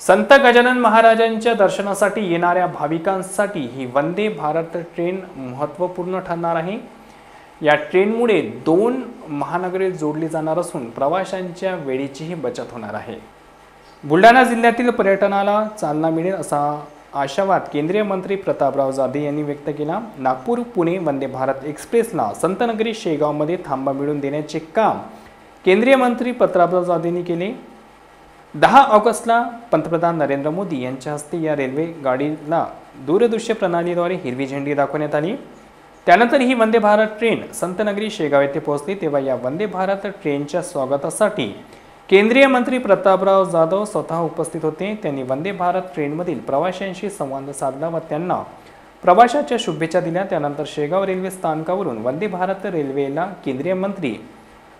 संत गजानन महाराजांच्या दर्शनासाठी येणाऱ्या भाविकांसाठी ही वंदे भारत ट्रेन महत्त्वपूर्ण ठरणार आहे। या ट्रेनमुळे 2 महानगरे जोडली जाणार असून प्रवाशांच्या वेळेचीही बचत होणार आहे। बुलढाणा जिल्ह्यातील पर्यटनाला चालना मिळेल असा आशावाद केंद्रीय मंत्री प्रतापराव जाधव यांनी व्यक्त केला। नागपूर पुणे वंदे भारत एक्सप्रेसला संतनगरी शेगावमध्ये थांबा मिळवून देण्याचे काम केंद्रीय मंत्री प्रतापराव जाधव यांनी केले। 10 ऑगस्टला पंतप्रधान नरेंद्र मोदी यांच्या हस्ते या रेल्वे गाडीला दूरदृश्य प्रणालीद्वारे हिरवी झेंडी दाखवण्यात आली। त्यानंतर ही वंदे भारत ट्रेन संतनगरी शेगाव येथे पोहोचली। तेव्हा या वंदे भारत ट्रेनच्या स्वागतासाठी केंद्रीय मंत्री प्रतापराव जाधव स्वतः उपस्थित होते। त्यांनी वंदे भारत ट्रेनमधील प्रवाशांशी संवाद साधला व त्यांना प्रवासाच्या शुभेच्छा दिल्या। त्यानंतर शेगाव रेल्वे स्थानकावरून वंदे भारत रेल्वेला केंद्रीय मंत्री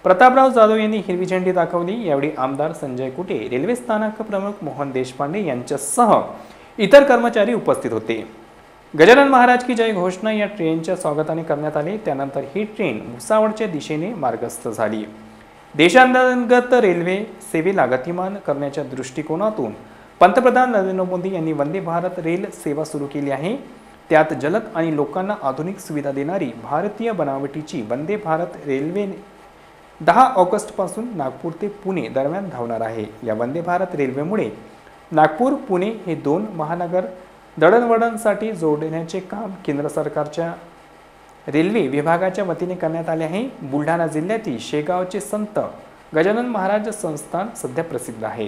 प्रतापराव जाधव यांनी हिरवी झेंडी दाखवली। यावेळी आमदार संजय कुटे, रेल्वे स्थानक प्रमुख मोहन देशपांडे यांच्यासह इतर कर्मचारी उपस्थित होते। गजानन महाराज की जय घोषणा या ट्रेनच्या स्वागताने करण्यात आली। त्यानंतर ही ट्रेन भुसावळच्या दिशेने मार्गस्थ झाली। देशांतर्गत रेल्वे सेवेला गतिमान करण्याच्या दृष्टिकोनातून पंतप्रधान नरेंद्र मोदी यांनी वंदे भारत रेल सेवा सुरू केली आहे। त्यात जलद आणि लोकांना आधुनिक सुविधा देणारी भारतीय बनावटीची वंदे भारत रेल्वे 10 ऑगस्ट पासून नागपूर ते पुणे दरम्यान धावणार आहे। या वंदे भारत रेल्वेमुळे नागपूर पुणे हे 2 महानगर दळणवळणासाठी जोडण्याचे काम केंद्र सरकारच्या रेल्वे विभागाच्या वतीने करण्यात आले आहे। बुलढाणा जिल्ह्यातील शेगावचे संत गजानन महाराज संस्थान सध्या प्रसिद्ध आहे।